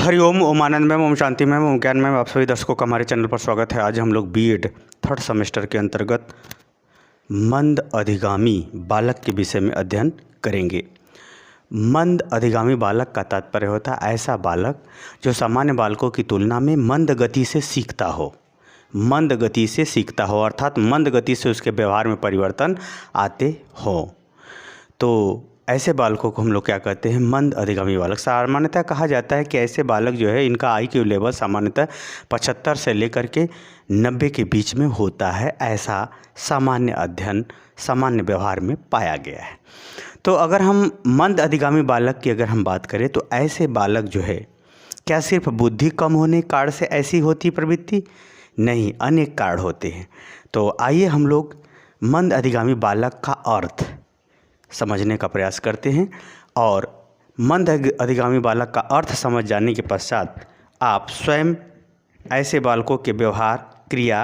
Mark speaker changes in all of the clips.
Speaker 1: हरिओम, ओम आनंद ma'am, Om Shanti ma'am, ओम ज्ञान ma'am, आप सभी दर्शकों का हमारे चैनल पर स्वागत है। आज हम लोग बीएड थर्ड सेमेस्टर के अंतर्गत मंद अधिगामी बालक के विषय में अध्ययन करेंगे। मंद अधिगामी बालक का तात्पर्य होता है ऐसा बालक जो सामान्य बालकों की तुलना में मंद गति से सीखता हो। मंद गति से सीखता हो अर्थात मंद गति से उसके व्यवहार में परिवर्तन आते हो। तो ऐसे बालकों को हम लोग क्या कहते हैं? मंद अधिगामी बालक। सामान्यतः कहा जाता है कि ऐसे बालक जो है इनका IQ लेवल सामान्यतः 75 से लेकर के 90 के बीच में होता है। ऐसा सामान्य अध्ययन सामान्य व्यवहार में पाया गया है। तो अगर हम मंद अधिगामी बालक की अगर हम बात करें तो ऐसे बालक जो है क्या सिर्फ बुद्धि कम होने के कारण से ऐसी होती प्रवृत्ति? नहीं, अनेक कारण होते हैं। तो आइए हम लोग मंद अधिगामी बालक का अर्थ समझने का प्रयास करते हैं और मंद अधिगामी बालक का अर्थ समझ जाने के पश्चात आप स्वयं ऐसे बालकों के व्यवहार, क्रिया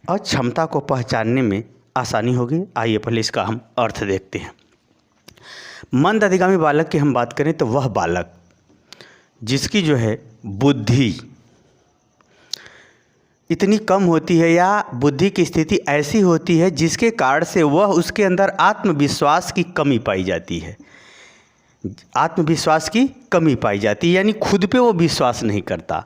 Speaker 1: और क्षमता को पहचानने में आसानी होगी। आइए पहले इसका हम अर्थ देखते हैं। मंद अधिगामी बालक की हम बात करें तो वह बालक जिसकी जो है बुद्धि इतनी कम होती है या बुद्धि की स्थिति ऐसी होती है जिसके कारण से वह उसके अंदर आत्मविश्वास की कमी पाई जाती है। आत्मविश्वास की कमी पाई जाती है यानी खुद पे वो विश्वास नहीं करता।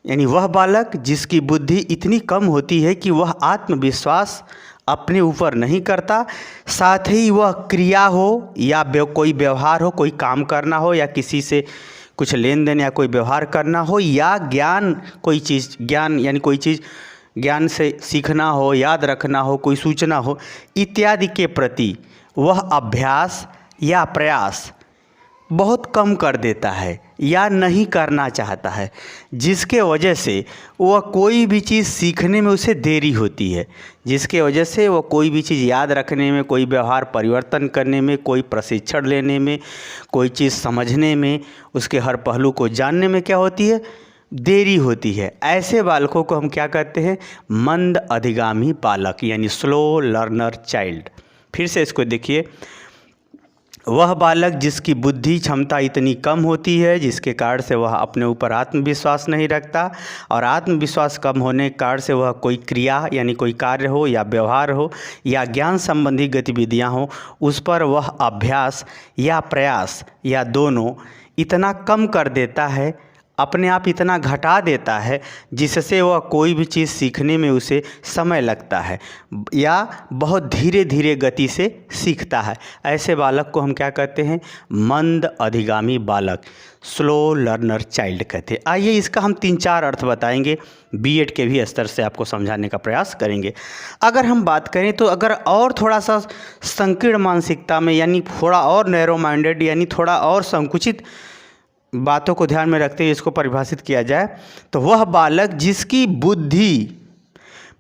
Speaker 1: यानी वह बालक जिसकी बुद्धि इतनी कम होती है कि वह आत्मविश्वास अपने ऊपर नहीं करता, साथ ही वह क्रिया हो या कोई व्यवहार हो, कोई काम करना हो या किसी से कुछ लेन देन या कोई व्यवहार करना हो या ज्ञान, कोई चीज़ ज्ञान यानी कोई चीज़ ज्ञान से सीखना हो, याद रखना हो, कोई सूचना हो इत्यादि के प्रति वह अभ्यास या प्रयास बहुत कम कर देता है या नहीं करना चाहता है, जिसके वजह से वह कोई भी चीज़ सीखने में उसे देरी होती है, जिसके वजह से वह कोई भी चीज़ याद रखने में, कोई व्यवहार परिवर्तन करने में, कोई प्रशिक्षण लेने में, कोई चीज़ समझने में, उसके हर पहलू को जानने में क्या होती है? देरी होती है। ऐसे बालकों को हम क्या कहते हैं? मंद अधिगामी बालक यानी स्लो लर्नर चाइल्ड। फिर से इसको देखिए, वह बालक जिसकी बुद्धि क्षमता इतनी कम होती है जिसके कारण से वह अपने ऊपर आत्मविश्वास नहीं रखता और आत्मविश्वास कम होने के कारण से वह कोई क्रिया यानी कोई कार्य हो या व्यवहार हो या ज्ञान संबंधी गतिविधियां हो उस पर वह अभ्यास या प्रयास या दोनों इतना कम कर देता है, अपने आप इतना घटा देता है जिससे वह कोई भी चीज़ सीखने में उसे समय लगता है या बहुत धीरे धीरे गति से सीखता है। ऐसे बालक को हम क्या कहते हैं? मंद अधिगामी बालक, स्लो लर्नर चाइल्ड कहते हैं। आइए इसका हम 3-4 अर्थ बताएंगे, बीएड के भी स्तर से आपको समझाने का प्रयास करेंगे। अगर हम बात करें तो अगर और थोड़ा सा संकीर्ण मानसिकता में यानी थोड़ा और नैरो माइंडेड यानी थोड़ा और संकुचित बातों को ध्यान में रखते हुए इसको परिभाषित किया जाए तो वह बालक जिसकी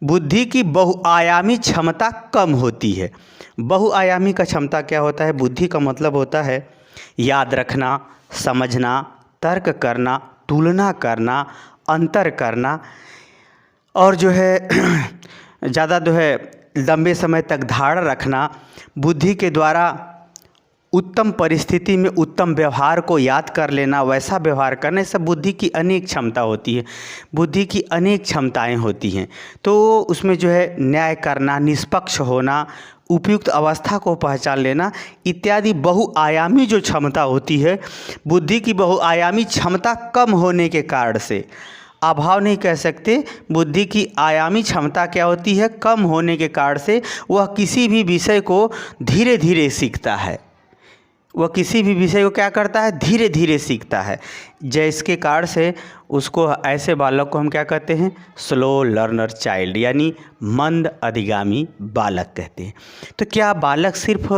Speaker 1: बुद्धि की बहुआयामी क्षमता कम होती है। बहुआयामी का क्षमता क्या होता है? बुद्धि का मतलब होता है याद रखना, समझना, तर्क करना, तुलना करना, अंतर करना और जो है ज़्यादा जो है लंबे समय तक धारण रखना, बुद्धि के द्वारा उत्तम परिस्थिति में उत्तम व्यवहार को याद कर लेना, वैसा व्यवहार करना, सब बुद्धि की अनेक क्षमता होती है। बुद्धि की अनेक क्षमताएं होती हैं। तो उसमें जो है न्याय करना, निष्पक्ष होना, उपयुक्त अवस्था को पहचान लेना इत्यादि बहुआयामी जो क्षमता होती है, बुद्धि की बहुआयामी क्षमता कम होने के कारण से, अभाव नहीं कह सकते, बुद्धि की आयामी क्षमता क्या होती है? कम होने के कारण से वह किसी भी विषय को धीरे धीरे सीखता है। वह किसी भी विषय को क्या करता है? धीरे धीरे सीखता है, जिसके कारण से उसको ऐसे बालक को हम क्या कहते हैं? स्लो लर्नर चाइल्ड यानी मंद अधिगामी बालक कहते हैं। तो क्या बालक सिर्फ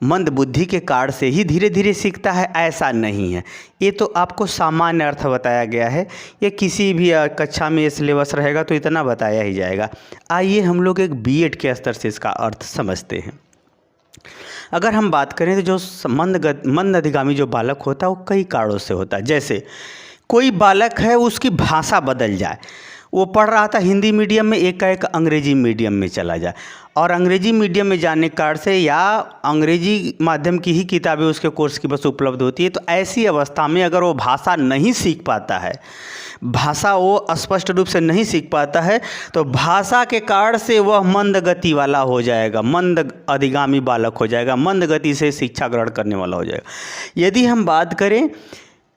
Speaker 1: मंद बुद्धि के कारण से ही धीरे धीरे सीखता है? ऐसा नहीं है। ये तो आपको सामान्य अर्थ बताया गया है, ये किसी भी कक्षा में ये सिलेबस रहेगा तो इतना बताया ही जाएगा। आइए हम लोग एक बीएड के स्तर से इसका अर्थ समझते हैं। अगर हम बात करें तो जो मंद अधिगामी जो बालक होता है वो कई कारणों से होता है। जैसे कोई बालक है उसकी भाषा बदल जाए, वो पढ़ रहा था हिंदी मीडियम में, एक अंग्रेजी मीडियम में चला जाए, और अंग्रेजी मीडियम में जाने के कारण से या अंग्रेजी माध्यम की ही किताबें उसके कोर्स की बस उपलब्ध होती है, तो ऐसी अवस्था में अगर वो भाषा नहीं सीख पाता है, भाषा वो स्पष्ट रूप से नहीं सीख पाता है, तो भाषा के कारण से वह मंद गति वाला हो जाएगा, मंद अधिगामी बालक हो जाएगा, मंद गति से शिक्षा ग्रहण करने वाला हो जाएगा। यदि हम बात करें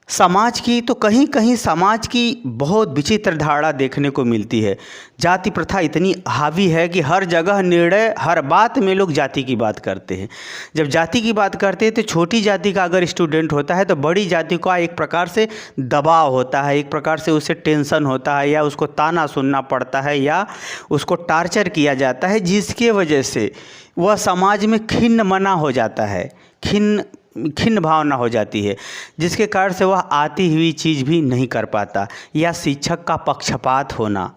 Speaker 1: समाज की, तो कहीं कहीं समाज की बहुत विचित्र धारणा देखने को मिलती है। जाति प्रथा इतनी हावी है कि हर जगह निर्णय, हर बात में लोग जाति की बात करते हैं। जब जाति की बात करते हैं तो छोटी जाति का अगर स्टूडेंट होता है तो बड़ी जाति का एक प्रकार से दबाव होता है, एक प्रकार से उसे टेंशन होता है, या उसको ताना सुनना पड़ता है, या उसको टार्चर किया जाता है, जिसके वजह से वह समाज में खिन्न मना हो जाता है, खिन्न भावना हो जाती है, जिसके कारण से वह आती हुई चीज़ भी नहीं कर पाता, या शिक्षक का पक्षपात होना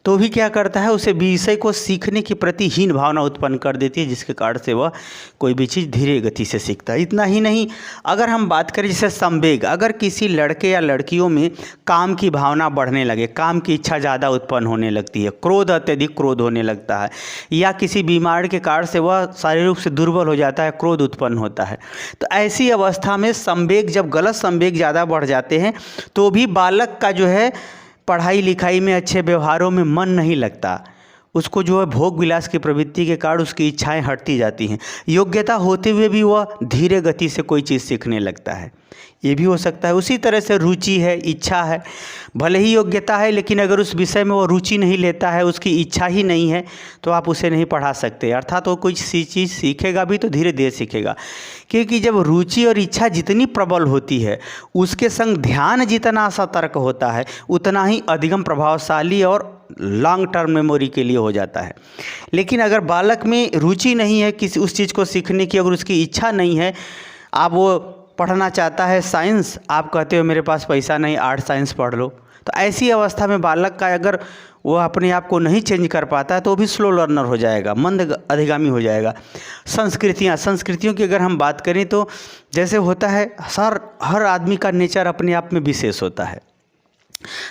Speaker 1: तो भी क्या करता है, उसे विषय को सीखने के प्रति हीन भावना उत्पन्न कर देती है, जिसके कारण से वह कोई भी चीज़ धीरे गति से सीखता है। इतना ही नहीं, अगर हम बात करें जैसे संवेग, अगर किसी लड़के या लड़कियों में काम की भावना बढ़ने लगे, काम की इच्छा ज़्यादा उत्पन्न होने लगती है, क्रोध, अत्यधिक क्रोध होने लगता है, या किसी बीमारी के कारण से वह शारीरिक रूप से दुर्बल हो जाता है, क्रोध उत्पन्न होता है, तो ऐसी अवस्था में संवेग, जब गलत संवेग ज़्यादा बढ़ जाते हैं तो भी बालक का जो है पढ़ाई लिखाई में, अच्छे व्यवहारों में मन नहीं लगता, उसको जो है भोग विलास की प्रवृत्ति के कारण उसकी इच्छाएं हटती जाती हैं, योग्यता होते हुए भी वह धीरे गति से कोई चीज़ सीखने लगता है, ये भी हो सकता है। उसी तरह से रुचि है, इच्छा है, भले ही योग्यता है लेकिन अगर उस विषय में वो रुचि नहीं लेता है, उसकी इच्छा ही नहीं है, तो आप उसे नहीं पढ़ा सकते, अर्थात वो कोई चीज़ सीखेगा भी तो धीरे धीरे सीखेगा, क्योंकि जब रुचि और इच्छा जितनी प्रबल होती है उसके संग ध्यान जितना सतर्क होता है उतना ही अधिगम प्रभावशाली और लॉन्ग टर्म मेमोरी के लिए हो जाता है। लेकिन अगर बालक में रुचि नहीं है किसी उस चीज़ को सीखने की, अगर उसकी इच्छा नहीं है, आप वो पढ़ना चाहता है साइंस, आप कहते हो मेरे पास पैसा नहीं, आर्ट साइंस पढ़ लो, तो ऐसी अवस्था में बालक का अगर वो अपने आप को नहीं चेंज कर पाता है तो वो भी स्लो लर्नर हो जाएगा, मंद अधिगामी हो जाएगा। संस्कृतियों की अगर हम बात करें तो जैसे होता है, हर आदमी का नेचर अपने आप में विशेष होता है,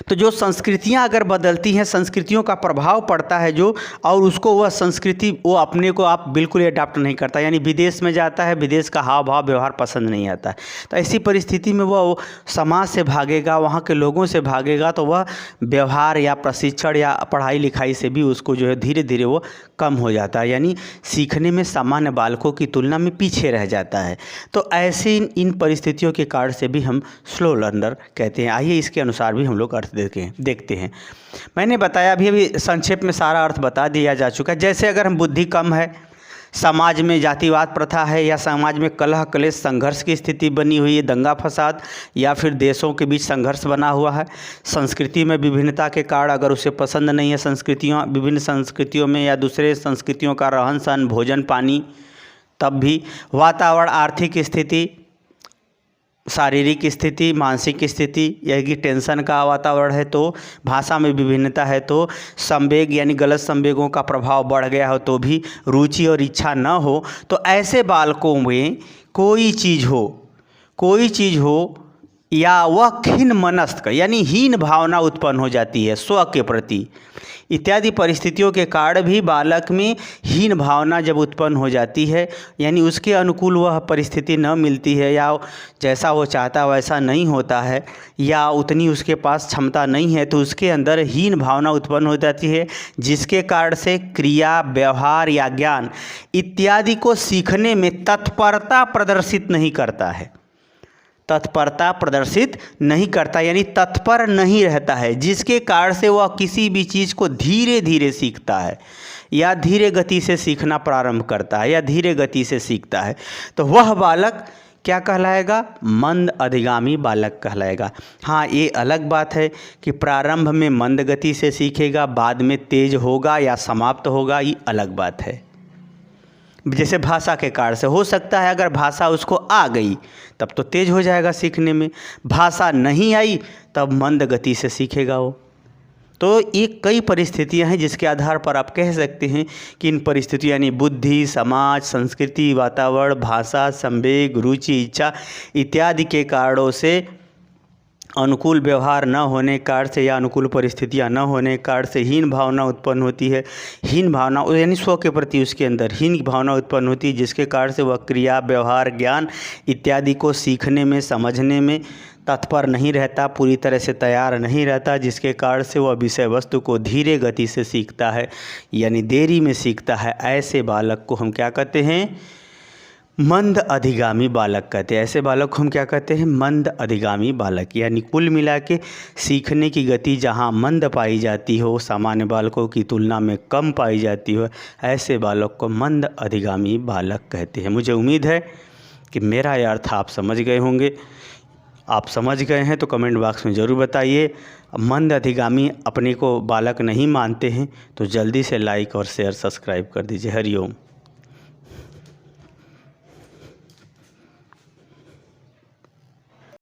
Speaker 1: तो जो संस्कृतियां अगर बदलती हैं, संस्कृतियों का प्रभाव पड़ता है जो, और उसको वह संस्कृति वो अपने को आप बिल्कुल अडॉप्ट नहीं करता, यानी विदेश में जाता है, विदेश का हाव भाव व्यवहार पसंद नहीं आता है, तो ऐसी परिस्थिति में वह समाज से भागेगा, वहाँ के लोगों से भागेगा, तो वह व्यवहार या प्रशिक्षण या पढ़ाई लिखाई से भी उसको जो है धीरे धीरे वो कम हो जाता है, यानी सीखने में सामान्य बालकों की तुलना में पीछे रह जाता है। तो ऐसे इन परिस्थितियों के कारण से भी हम स्लो लर्नर कहते हैं। आइए इसके अनुसार भी हम लोग अर्थ देखते हैं। मैंने बताया अभी संक्षेप में सारा अर्थ बता दिया जा चुका है। जैसे अगर हम बुद्धि कम है, समाज में जातिवाद प्रथा है, या समाज में कलह क्लेश संघर्ष की स्थिति बनी हुई है, दंगा फसाद, या फिर देशों के बीच संघर्ष बना हुआ है, संस्कृति में विभिन्नता के कारण अगर उसे पसंद नहीं है विभिन्न संस्कृतियों में या दूसरे संस्कृतियों का रहन सहन, भोजन पानी, तब भी वातावरण, आर्थिक स्थिति, शारीरिक स्थिति, मानसिक स्थिति, यदि टेंशन का वातावरण है, तो भाषा में विभिन्नता है, तो संवेग यानी गलत संवेगों का प्रभाव बढ़ गया हो, तो भी रुचि और इच्छा न हो, तो ऐसे बालकों में कोई चीज़ हो या वह खिन्न मनस्क यानी हीन भावना उत्पन्न हो जाती है स्व के प्रति, इत्यादि परिस्थितियों के कारण भी बालक में हीन भावना जब उत्पन्न हो जाती है, यानी उसके अनुकूल वह परिस्थिति न मिलती है, या जैसा वो चाहता वैसा नहीं होता है, या उतनी उसके पास क्षमता नहीं है, तो उसके अंदर हीन भावना उत्पन्न हो जाती है, जिसके कारण से क्रिया, व्यवहार या ज्ञान इत्यादि को सीखने में तत्परता प्रदर्शित नहीं करता, यानी तत्पर नहीं रहता है, जिसके कारण से वह किसी भी चीज़ को धीरे धीरे सीखता है, या धीरे गति से सीखना प्रारंभ करता है, या धीरे गति से सीखता है, तो वह बालक क्या कहलाएगा? मंद अधिगामी बालक कहलाएगा। हाँ, ये अलग बात है कि प्रारंभ में मंद गति से सीखेगा, बाद में तेज होगा या समाप्त होगा, ये अलग बात है। जैसे भाषा के कारण से हो सकता है, अगर भाषा उसको आ गई तब तो तेज हो जाएगा सीखने में, भाषा नहीं आई तब मंद गति से सीखेगा वो। तो ये कई परिस्थितियां हैं जिसके आधार पर आप कह सकते हैं कि इन परिस्थितियों यानी बुद्धि, समाज, संस्कृति, वातावरण, भाषा, संवेग, रुचि, इच्छा इत्यादि के कारणों से अनुकूल व्यवहार न होने के कारण से या अनुकूल परिस्थितियां न होने के कारण से हीन भावना उत्पन्न होती है। हीन भावना यानी स्व के प्रति उसके अंदर हीन भावना उत्पन्न होती है, जिसके कारण से वह क्रिया, व्यवहार, ज्ञान इत्यादि को सीखने में, समझने में तत्पर नहीं रहता, पूरी तरह से तैयार नहीं रहता, जिसके कारण से वह विषय वस्तु को धीरे गति से सीखता है, यानी देरी में सीखता है। ऐसे बालक को हम क्या कहते हैं? मंद अधिगामी बालक कहते हैं। ऐसे बालक को हम क्या कहते हैं? मंद अधिगामी बालक। यानी कुल मिला के सीखने की गति जहाँ मंद पाई जाती हो, सामान्य बालकों की तुलना में कम पाई जाती हो, ऐसे बालक को मंद अधिगामी बालक कहते हैं। मुझे उम्मीद है कि मेरा यह अर्थ आप समझ गए होंगे। आप समझ गए हैं तो कमेंट बॉक्स में ज़रूर बताइए। मंद अधिगामी अपने को बालक नहीं मानते हैं तो जल्दी से लाइक और शेयर सब्सक्राइब कर दीजिए। हरिओम।